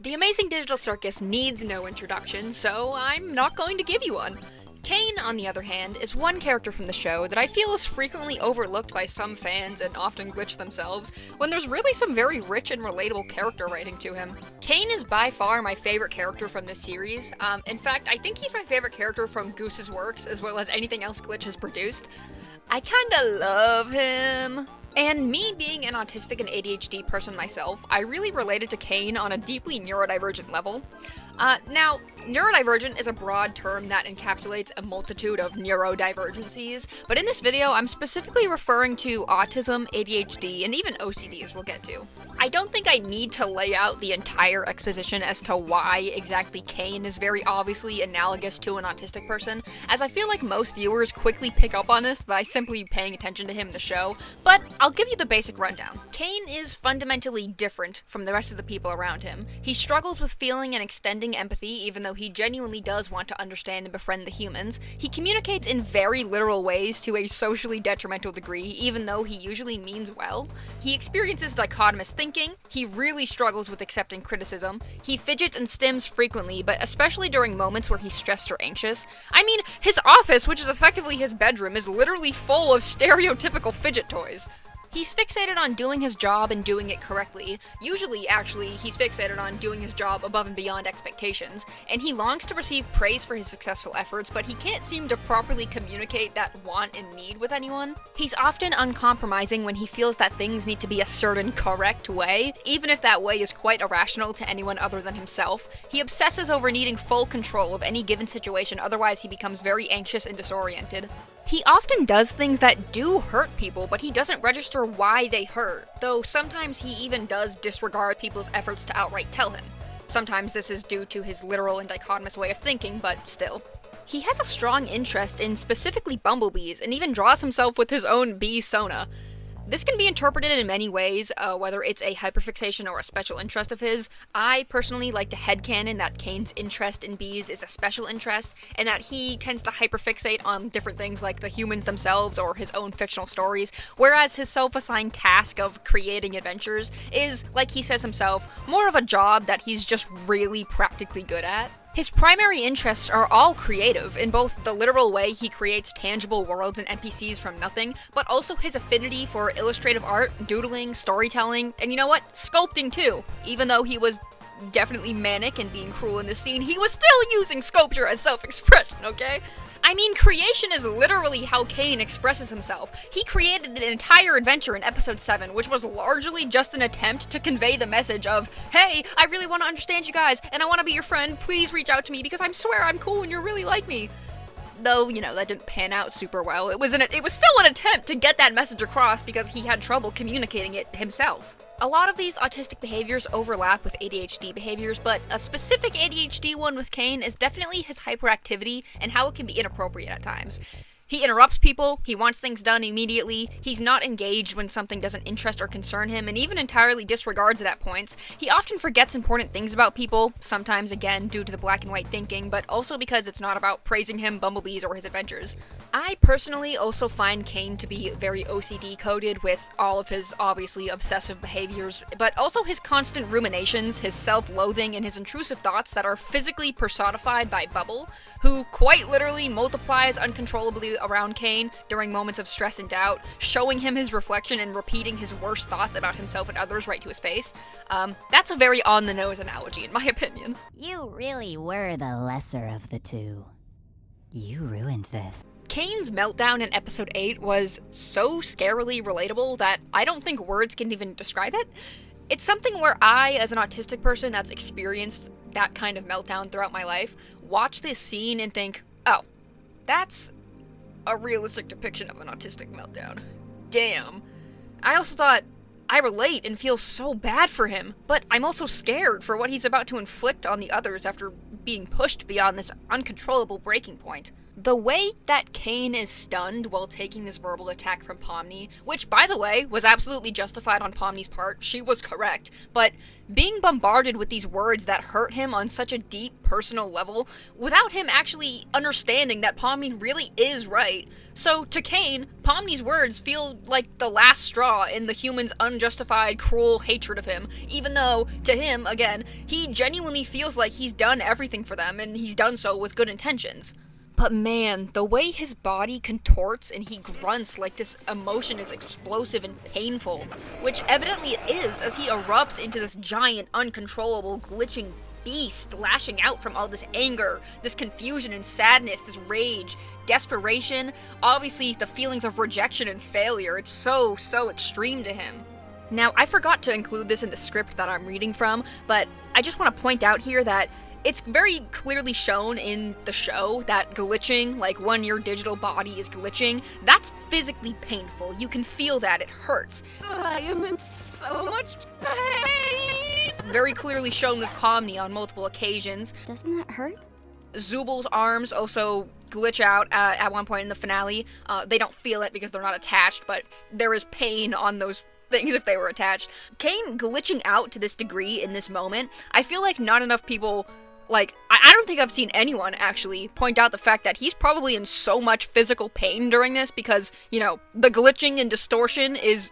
The Amazing Digital Circus needs no introduction, so I'm not going to give you one. Caine, on the other hand, is one character from the show that I feel is frequently overlooked by some fans and often glitch themselves, when there's really some very rich and relatable character writing to him. Caine is by far my favorite character from this series. In fact, I think he's my favorite character from Goose's works, as well as anything else Glitch has produced. I kinda love him. And me being an autistic and ADHD person myself, I really related to Caine on a deeply neurodivergent level. Now, neurodivergent is a broad term that encapsulates a multitude of neurodivergencies, but in this video I'm specifically referring to autism, ADHD, and even OCD, as we'll get to. I don't think I need to lay out the entire exposition as to why exactly Caine is very obviously analogous to an autistic person, as I feel like most viewers quickly pick up on this by simply paying attention to him in the show, but I'll give you the basic rundown. Caine is fundamentally different from the rest of the people around him. He struggles with feeling and extending empathy, even though he genuinely does want to understand and befriend the humans. He communicates in very literal ways to a socially detrimental degree, even though he usually means well. He experiences dichotomous thinking. He really struggles with accepting criticism. He fidgets and stims frequently, but especially during moments where he's stressed or anxious. I mean, his office, which is effectively his bedroom, is literally full of stereotypical fidget toys. He's fixated on doing his job and doing it correctly. Usually, actually, he's fixated on doing his job above and beyond expectations, and he longs to receive praise for his successful efforts, but he can't seem to properly communicate that want and need with anyone. He's often uncompromising when he feels that things need to be a certain correct way, even if that way is quite irrational to anyone other than himself. He obsesses over needing full control of any given situation, otherwise he becomes very anxious and disoriented. He often does things that do hurt people, but he doesn't register why they hurt, though sometimes he even does disregard people's efforts to outright tell him. Sometimes this is due to his literal and dichotomous way of thinking, but still. He has a strong interest in specifically bumblebees, and even draws himself with his own bee sona. This can be interpreted in many ways, whether it's a hyperfixation or a special interest of his. I personally like to headcanon that Caine's interest in bees is a special interest, and that he tends to hyperfixate on different things like the humans themselves or his own fictional stories, whereas his self-assigned task of creating adventures is, like he says himself, more of a job that he's just really practically good at. His primary interests are all creative, in both the literal way he creates tangible worlds and NPCs from nothing, but also his affinity for illustrative art, doodling, storytelling, and you know what? Sculpting too. Even though he was definitely manic and being cruel in this scene, he was still using sculpture as self-expression, okay? I mean, creation is literally how Caine expresses himself. He created an entire adventure in episode 7, which was largely just an attempt to convey the message of, hey, I really want to understand you guys, and I want to be your friend, please reach out to me because I swear I'm cool and you really like me. Though, you know, that didn't pan out super well. It was still an attempt to get that message across because he had trouble communicating it himself. A lot of these autistic behaviors overlap with ADHD behaviors, but a specific ADHD one with Caine is definitely his hyperactivity and how it can be inappropriate at times. He interrupts people, he wants things done immediately, he's not engaged when something doesn't interest or concern him, and even entirely disregards it at points. He often forgets important things about people, sometimes again due to the black and white thinking, but also because it's not about praising him, bumblebees, or his adventures. I personally also find Caine to be very OCD-coded with all of his obviously obsessive behaviors, but also his constant ruminations, his self-loathing, and his intrusive thoughts that are physically personified by Bubble, who quite literally multiplies uncontrollably around Caine during moments of stress and doubt, showing him his reflection and repeating his worst thoughts about himself and others right to his face. That's a very on-the-nose analogy, in my opinion. You really were the lesser of the two. You ruined this. Caine's meltdown in episode 8 was so scarily relatable that I don't think words can even describe it. It's something where I, as an autistic person that's experienced that kind of meltdown throughout my life, watch this scene and think, oh, that's a realistic depiction of an autistic meltdown. Damn. I also thought, I relate and feel so bad for him, but I'm also scared for what he's about to inflict on the others after being pushed beyond this uncontrollable breaking point. The way that Caine is stunned while taking this verbal attack from Pomni, which, by the way, was absolutely justified on Pomni's part, she was correct, but being bombarded with these words that hurt him on such a deep, personal level, without him actually understanding that Pomni really is right. So, to Caine, Pomni's words feel like the last straw in the human's unjustified, cruel hatred of him, even though, to him, again, he genuinely feels like he's done everything for them, and he's done so with good intentions. But man, the way his body contorts and he grunts like this emotion is explosive and painful, which evidently it is as he erupts into this giant, uncontrollable, glitching beast lashing out from all this anger, this confusion and sadness, this rage, desperation, obviously the feelings of rejection and failure. It's so extreme to him. Now, I forgot to include this in the script that I'm reading from, but I just want to point out here that it's very clearly shown in the show that glitching, like when your digital body is glitching, that's physically painful. You can feel that, it hurts. I am in so much pain! Very clearly shown with Pomni on multiple occasions. Doesn't that hurt? Zubal's arms also glitch out at one point in the finale. They don't feel it because they're not attached, but there is pain on those things if they were attached. Caine glitching out to this degree in this moment, I feel like not enough people, like, I don't think I've seen anyone actually point out the fact that he's probably in so much physical pain during this because, you know, the glitching and distortion is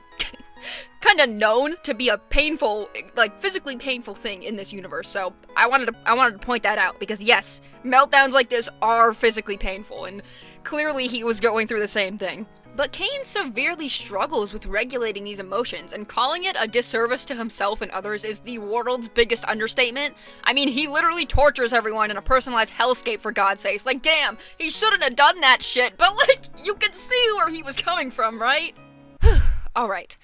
kind of known to be a painful, like, physically painful thing in this universe. So I wanted to point that out because yes, meltdowns like this are physically painful, and clearly he was going through the same thing. But Caine severely struggles with regulating these emotions, and calling it a disservice to himself and others is the world's biggest understatement. I mean, he literally tortures everyone in a personalized hellscape, for God's sakes. Like, damn, he shouldn't have done that shit, but like, you can see where he was coming from, right? Alright.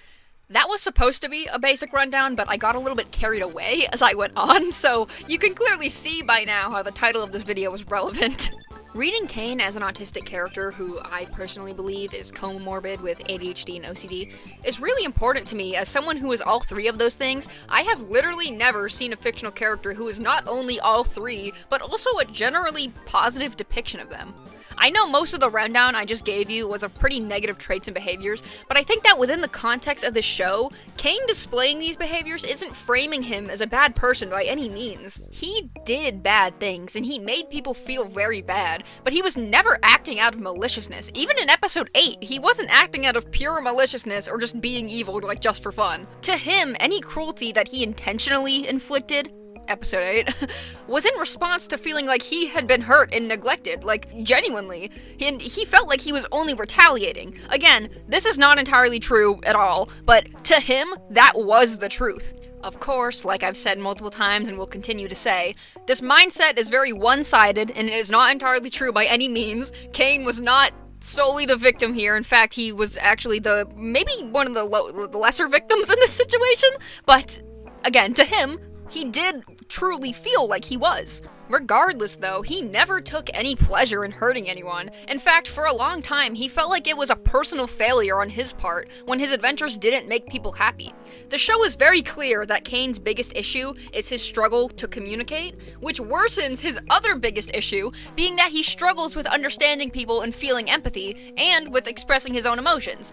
That was supposed to be a basic rundown, but I got a little bit carried away as I went on, so you can clearly see by now how the title of this video was relevant. Reading Caine as an autistic character who I personally believe is comorbid with ADHD and OCD is really important to me as someone who is all three of those things. I have literally never seen a fictional character who is not only all three, but also a generally positive depiction of them. I know most of the rundown I just gave you was of pretty negative traits and behaviors, but I think that within the context of the show, Caine displaying these behaviors isn't framing him as a bad person by any means. He did bad things, and he made people feel very bad, but he was never acting out of maliciousness. Even in episode 8, he wasn't acting out of pure maliciousness or just being evil, like, just for fun. To him, any cruelty that he intentionally inflicted, episode 8, was in response to feeling like he had been hurt and neglected, like, genuinely. And he felt like he was only retaliating. Again, this is not entirely true at all, but to him, that was the truth. Of course, like I've said multiple times and will continue to say, this mindset is very one-sided, and it is not entirely true by any means. Caine was not solely the victim here. In fact, he was actually maybe one of the lesser victims in this situation, but again, to him, he did truly feel like he was. Regardless, though, he never took any pleasure in hurting anyone. In fact, for a long time, he felt like it was a personal failure on his part when his adventures didn't make people happy. The show is very clear that Caine's biggest issue is his struggle to communicate, which worsens his other biggest issue, being that he struggles with understanding people and feeling empathy, and with expressing his own emotions.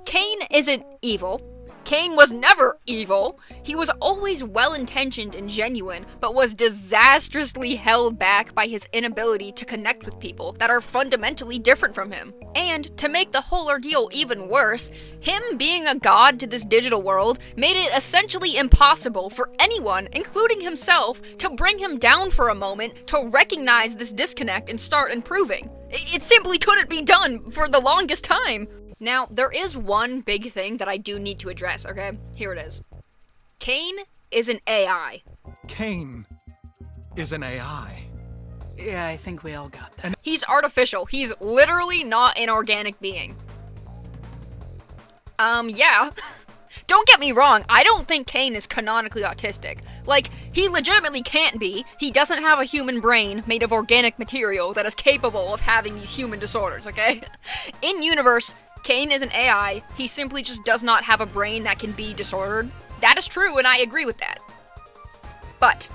Caine isn't evil. Caine was never evil. He was always well-intentioned and genuine, but was disastrously held back by his inability to connect with people that are fundamentally different from him. And to make the whole ordeal even worse, him being a god to this digital world made it essentially impossible for anyone, including himself, to bring him down for a moment to recognize this disconnect and start improving. It simply couldn't be done for the longest time. Now, there is one big thing that I do need to address, okay? Here it is. Caine is an AI. Caine is an AI. Yeah, I think we all got that. He's artificial. He's literally not an organic being. Yeah. Don't get me wrong, I don't think Caine is canonically autistic. Like, he legitimately can't be. He doesn't have a human brain made of organic material that is capable of having these human disorders, okay? In universe, Caine is an AI. He simply just does not have a brain that can be disordered. That is true, and I agree with that. But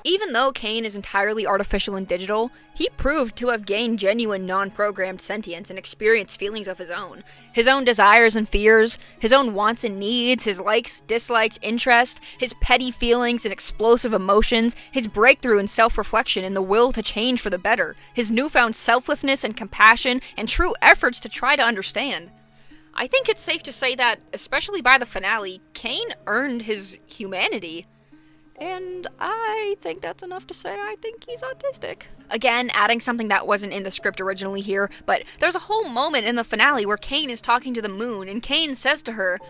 Even though Caine is entirely artificial and digital, he proved to have gained genuine non-programmed sentience and experienced feelings of his own desires and fears, his own wants and needs, his likes, dislikes, interests, his petty feelings and explosive emotions, his breakthrough in self-reflection and the will to change for the better, his newfound selflessness and compassion, and true efforts to try to understand. I think it's safe to say that, especially by the finale, Caine earned his humanity. And I think that's enough to say I think he's autistic. Again, adding something that wasn't in the script originally here, but there's a whole moment in the finale where Caine is talking to the moon, and Caine says to her,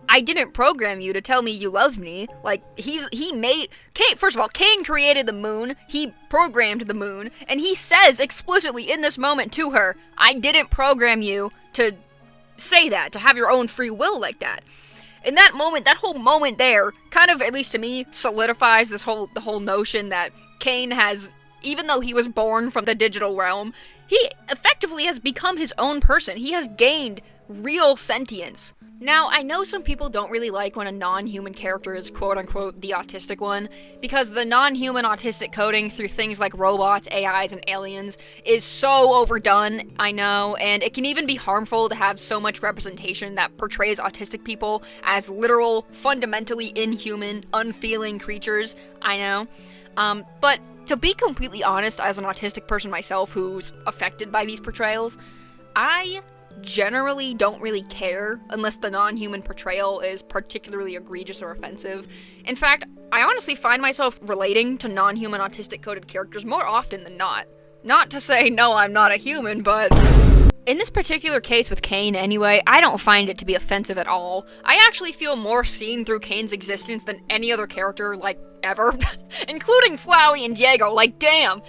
I didn't program you to tell me you love me. Like, first of all, Caine created the moon, he programmed the moon, and he says explicitly in this moment to her, I didn't program you to say that, to have your own free will like that. In that moment, that whole moment there, kind of, at least to me, solidifies the whole notion that Caine has, even though he was born from the digital realm, he effectively has become his own person. He has gained real sentience. Now, I know some people don't really like when a non-human character is quote-unquote the autistic one, because the non-human autistic coding through things like robots, AIs, and aliens is so overdone, I know, and it can even be harmful to have so much representation that portrays autistic people as literal, fundamentally inhuman, unfeeling creatures, I know. But to be completely honest, as an autistic person myself who's affected by these portrayals, I generally don't really care unless the non-human portrayal is particularly egregious or offensive. In fact, I honestly find myself relating to non-human autistic coded characters more often than not. Not to say, no, I'm not a human, but in this particular case with Caine anyway, I don't find it to be offensive at all. I actually feel more seen through Caine's existence than any other character, like, ever. Including Flowey and Diego, like, damn.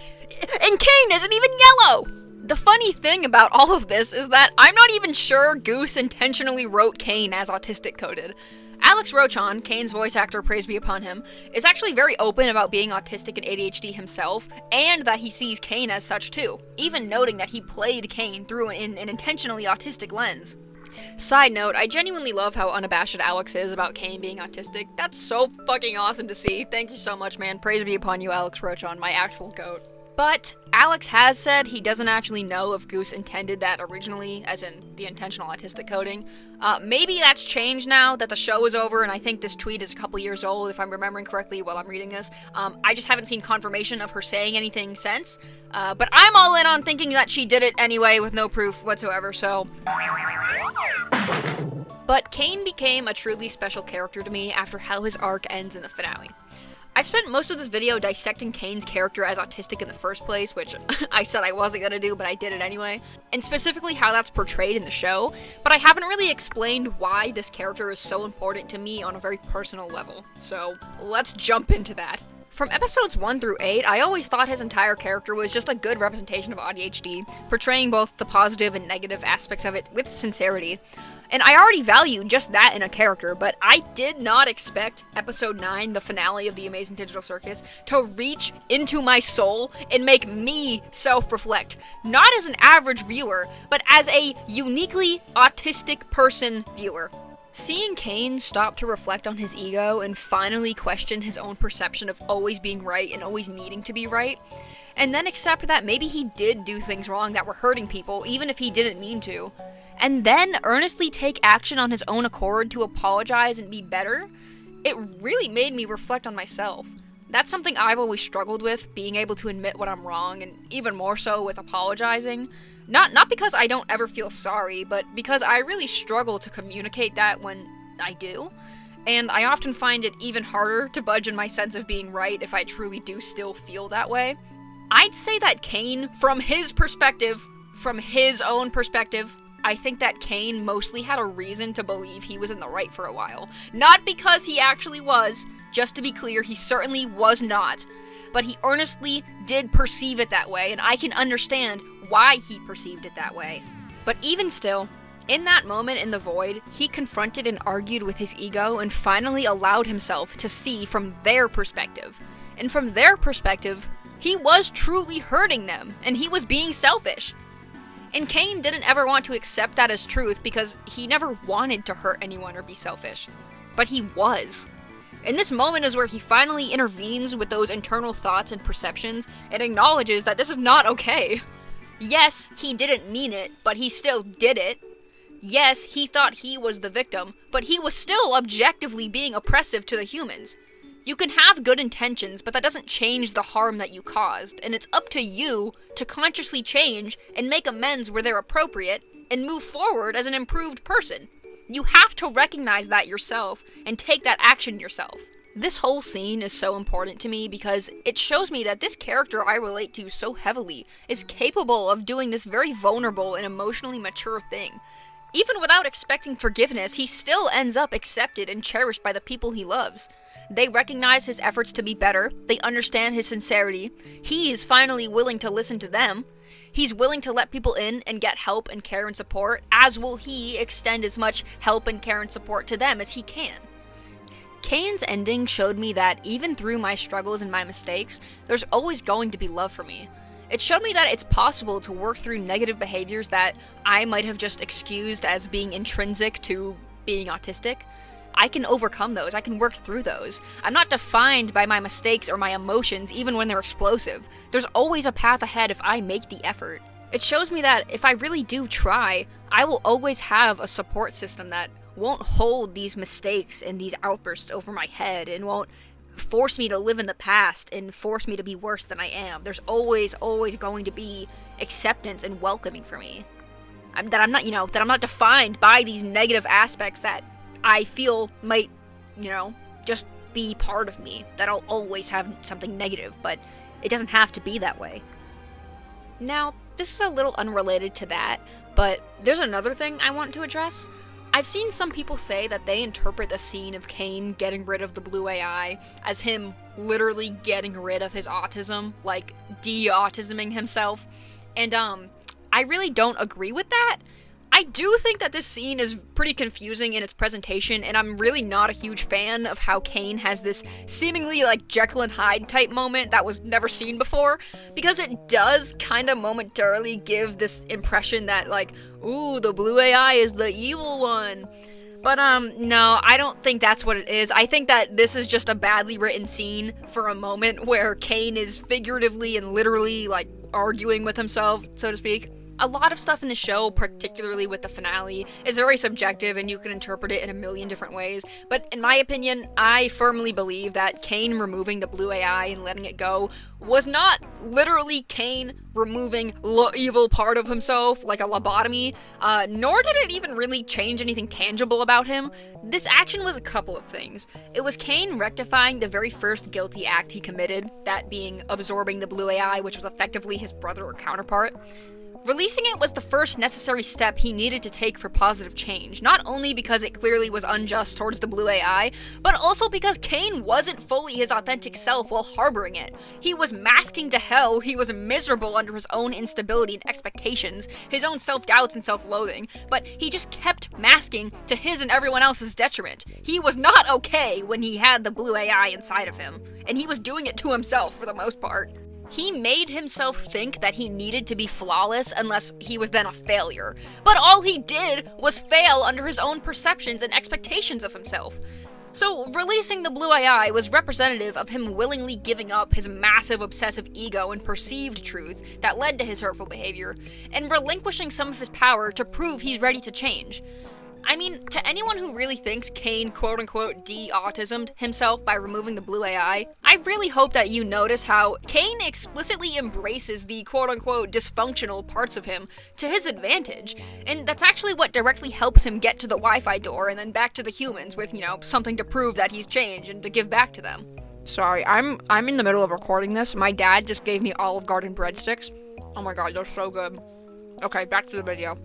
And Caine isn't even yellow! The funny thing about all of this is that I'm not even sure Goose intentionally wrote Caine as autistic coded. Alex Rochon, Caine's voice actor, praise be upon him, is actually very open about being autistic and ADHD himself, and that he sees Caine as such too, even noting that he played Caine through an intentionally autistic lens. Side note, I genuinely love how unabashed Alex is about Caine being autistic. That's so fucking awesome to see. Thank you so much, man. Praise be upon you, Alex Rochon, my actual goat. But Alex has said he doesn't actually know if Goose intended that originally, as in the intentional autistic coding. Maybe that's changed now that the show is over, and I think this tweet is a couple years old, if I'm remembering correctly while I'm reading this. I just haven't seen confirmation of her saying anything since. But I'm all in on thinking that she did it anyway with no proof whatsoever, so. But Caine became a truly special character to me after how his arc ends in the finale. I've spent most of this video dissecting Caine's character as autistic in the first place, which I said I wasn't gonna do, but I did it anyway, and specifically how that's portrayed in the show, but I haven't really explained why this character is so important to me on a very personal level, so let's jump into that. From episodes 1 through 8, I always thought his entire character was just a good representation of ADHD, portraying both the positive and negative aspects of it with sincerity. And I already valued just that in a character, but I did not expect episode 9, the finale of The Amazing Digital Circus, to reach into my soul and make me self-reflect. Not as an average viewer, but as a uniquely autistic person viewer. Seeing Caine stop to reflect on his ego and finally question his own perception of always being right and always needing to be right, and then accept that maybe he did do things wrong that were hurting people, even if he didn't mean to, and then earnestly take action on his own accord to apologize and be better, it really made me reflect on myself. That's something I've always struggled with, being able to admit when I'm wrong, and even more so with apologizing. Not because I don't ever feel sorry, but because I really struggle to communicate that when I do. And I often find it even harder to budge in my sense of being right if I truly do still feel that way. I'd say that Caine, from his own perspective, I think that Caine mostly had a reason to believe he was in the right for a while. Not because he actually was, just to be clear, he certainly was not. But he earnestly did perceive it that way, and I can understand why he perceived it that way. But even still, in that moment in the void, he confronted and argued with his ego and finally allowed himself to see from their perspective. And from their perspective, he was truly hurting them, and he was being selfish. And Caine didn't ever want to accept that as truth because he never wanted to hurt anyone or be selfish. But he was. And this moment is where he finally intervenes with those internal thoughts and perceptions and acknowledges that this is not okay. Yes, he didn't mean it, but he still did it. Yes, he thought he was the victim, but he was still objectively being oppressive to the humans. You can have good intentions, but that doesn't change the harm that you caused, and it's up to you to consciously change and make amends where they're appropriate and move forward as an improved person. You have to recognize that yourself and take that action yourself. This whole scene is so important to me because it shows me that this character I relate to so heavily is capable of doing this very vulnerable and emotionally mature thing. Even without expecting forgiveness, he still ends up accepted and cherished by the people he loves. They recognize his efforts to be better, they understand his sincerity, he's finally willing to listen to them, he's willing to let people in and get help and care and support, as will he extend as much help and care and support to them as he can. Caine's ending showed me that even through my struggles and my mistakes, there's always going to be love for me. It showed me that it's possible to work through negative behaviors that I might have just excused as being intrinsic to being autistic. I can overcome those, I can work through those. I'm not defined by my mistakes or my emotions even when they're explosive. There's always a path ahead if I make the effort. It shows me that if I really do try, I will always have a support system that won't hold these mistakes and these outbursts over my head and won't force me to live in the past and force me to be worse than I am. There's always going to be acceptance and welcoming for me. That I'm not defined by these negative aspects that I feel might, just be part of me. That I'll always have something negative, but it doesn't have to be that way. Now, this is a little unrelated to that, but there's another thing I want to address. I've seen some people say that they interpret the scene of Caine getting rid of the blue AI as him literally getting rid of his autism, like de-autisming himself, and I really don't agree with that. I do think that this scene is pretty confusing in its presentation, and I'm really not a huge fan of how Caine has this seemingly like Jekyll and Hyde type moment that was never seen before, because it does kind of momentarily give this impression that like, ooh, the blue AI is the evil one. But no, I don't think that's what it is. I think that this is just a badly written scene for a moment where Caine is figuratively and literally like arguing with himself, so to speak. A lot of stuff in the show, particularly with the finale, is very subjective and you can interpret it in a million different ways, but in my opinion, I firmly believe that Caine removing the blue AI and letting it go was not literally Caine removing the evil part of himself, like a lobotomy, nor did it even really change anything tangible about him. This action was a couple of things. It was Caine rectifying the very first guilty act he committed, that being absorbing the blue AI, which was effectively his brother or counterpart. Releasing it was the first necessary step he needed to take for positive change, not only because it clearly was unjust towards the blue AI, but also because Caine wasn't fully his authentic self while harboring it. He was masking to hell, he was miserable under his own instability and expectations, his own self-doubts and self-loathing, but he just kept masking to his and everyone else's detriment. He was not okay when he had the blue AI inside of him, and he was doing it to himself for the most part. He made himself think that he needed to be flawless unless he was then a failure. But all he did was fail under his own perceptions and expectations of himself. So releasing the blue AI was representative of him willingly giving up his massive obsessive ego and perceived truth that led to his hurtful behavior, and relinquishing some of his power to prove he's ready to change. I mean, to anyone who really thinks Caine quote-unquote de-autismed himself by removing the blue AI, I really hope that you notice how Caine explicitly embraces the quote-unquote dysfunctional parts of him to his advantage, and that's actually what directly helps him get to the Wi-Fi door and then back to the humans with, something to prove that he's changed and to give back to them. Sorry, I'm in the middle of recording this. My dad just gave me Olive Garden breadsticks. Oh my god, they're so good. Okay, back to the video.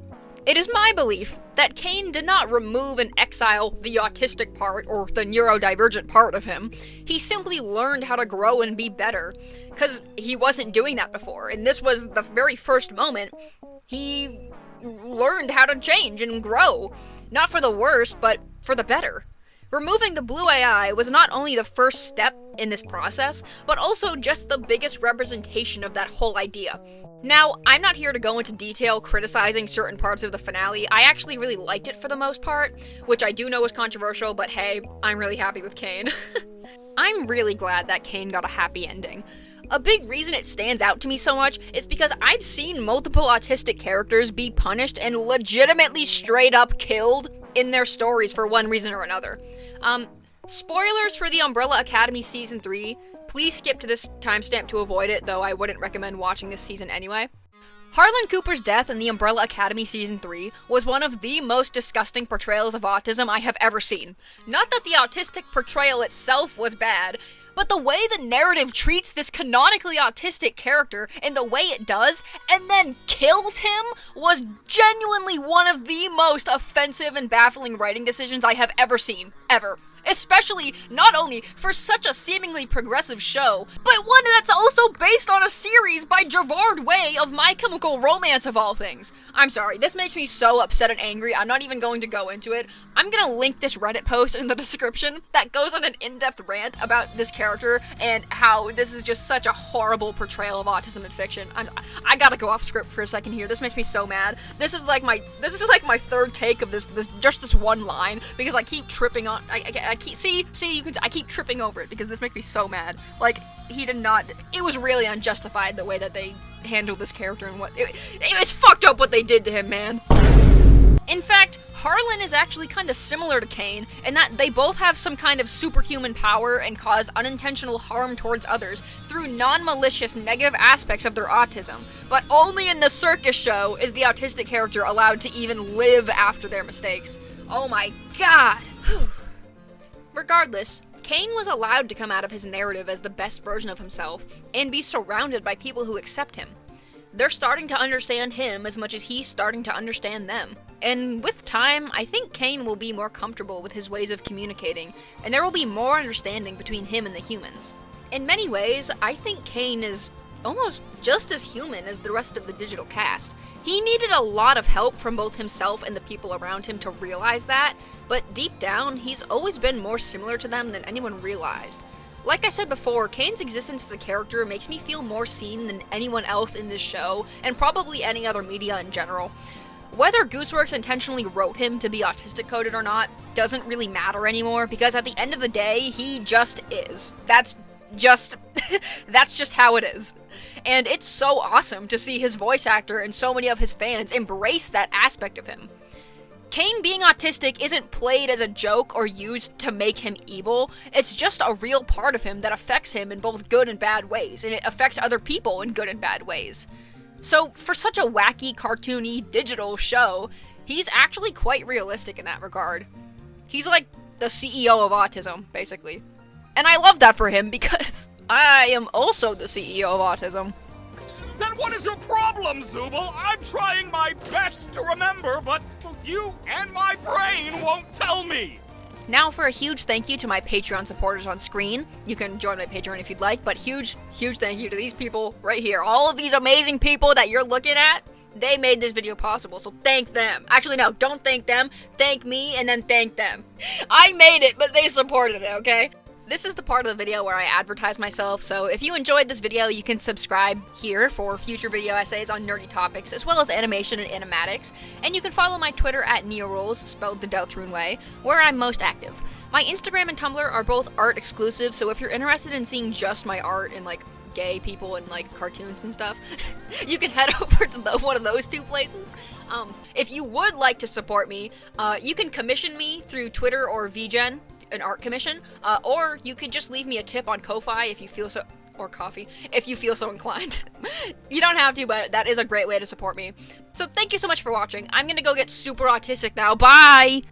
It is my belief that Caine did not remove and exile the autistic part or the neurodivergent part of him. He simply learned how to grow and be better, because he wasn't doing that before, and this was the very first moment he learned how to change and grow. Not for the worse, but for the better. Removing the blue AI was not only the first step in this process, but also just the biggest representation of that whole idea. Now, I'm not here to go into detail criticizing certain parts of the finale. I actually really liked it for the most part, which I do know is controversial, but hey, I'm really happy with Caine. I'm really glad that Caine got a happy ending. A big reason it stands out to me so much is because I've seen multiple autistic characters be punished and legitimately straight up killed in their stories for one reason or another. Spoilers for the Umbrella Academy Season 3, please skip to this timestamp to avoid it, though I wouldn't recommend watching this season anyway. Harlan Cooper's death in the Umbrella Academy Season 3 was one of the most disgusting portrayals of autism I have ever seen. Not that the autistic portrayal itself was bad, but the way the narrative treats this canonically autistic character in the way it does, and then kills him, was genuinely one of the most offensive and baffling writing decisions I have ever seen. Ever. Especially, not only for such a seemingly progressive show, but one that's also based on a series by Gerard Way of My Chemical Romance of all things. I'm sorry, this makes me so upset and angry, I'm not even going to go into it. I'm gonna link this Reddit post in the description that goes on an in-depth rant about this character and how this is just such a horrible portrayal of autism in fiction. I gotta go off script for a second here, this makes me so mad. This is like my third take of this one line, because I keep tripping on, I keep tripping over it because this makes me so mad. Like, it was really unjustified the way that they handled this character and it was fucked up what they did to him, man. In fact, Harlan is actually kind of similar to Caine in that they both have some kind of superhuman power and cause unintentional harm towards others through non-malicious negative aspects of their autism, but only in the circus show is the autistic character allowed to even live after their mistakes. Oh my god. Regardless, Caine was allowed to come out of his narrative as the best version of himself and be surrounded by people who accept him. They're starting to understand him as much as he's starting to understand them. And with time, I think Caine will be more comfortable with his ways of communicating, and there will be more understanding between him and the humans. In many ways, I think Caine is almost just as human as the rest of the digital cast. He needed a lot of help from both himself and the people around him to realize that, but deep down, he's always been more similar to them than anyone realized. Like I said before, Caine's existence as a character makes me feel more seen than anyone else in this show, and probably any other media in general. Whether Gooseworks intentionally wrote him to be autistic coded or not doesn't really matter anymore, because at the end of the day, he just is. That's just how it is. And it's so awesome to see his voice actor and so many of his fans embrace that aspect of him. Caine being autistic isn't played as a joke or used to make him evil, it's just a real part of him that affects him in both good and bad ways, and it affects other people in good and bad ways. So, for such a wacky, cartoony, digital show, he's actually quite realistic in that regard. He's like the CEO of autism, basically. And I love that for him because I am also the CEO of autism. Then what is your problem, Zooble? I'm trying my best to remember, but you and my brain won't tell me! Now for a huge thank you to my Patreon supporters on screen. You can join my Patreon if you'd like, but huge thank you to these people right here. All of these amazing people that you're looking at, they made this video possible, so thank them. Actually, no, don't thank them. Thank me, and then thank them. I made it, but they supported it, okay? This is the part of the video where I advertise myself, so if you enjoyed this video, you can subscribe here for future video essays on nerdy topics, as well as animation and animatics, and you can follow my Twitter at NeoRules, spelled the Delthrune way, where I'm most active. My Instagram and Tumblr are both art exclusive, so if you're interested in seeing just my art and like gay people and like cartoons and stuff, you can head over to one of those two places. If you would like to support me, you can commission me through Twitter or VGen, an art commission, or you could just leave me a tip on Ko-Fi if you feel so, or coffee, if you feel so inclined. You don't have to, but that is a great way to support me. So thank you so much for watching. I'm gonna go get super autistic now. Bye!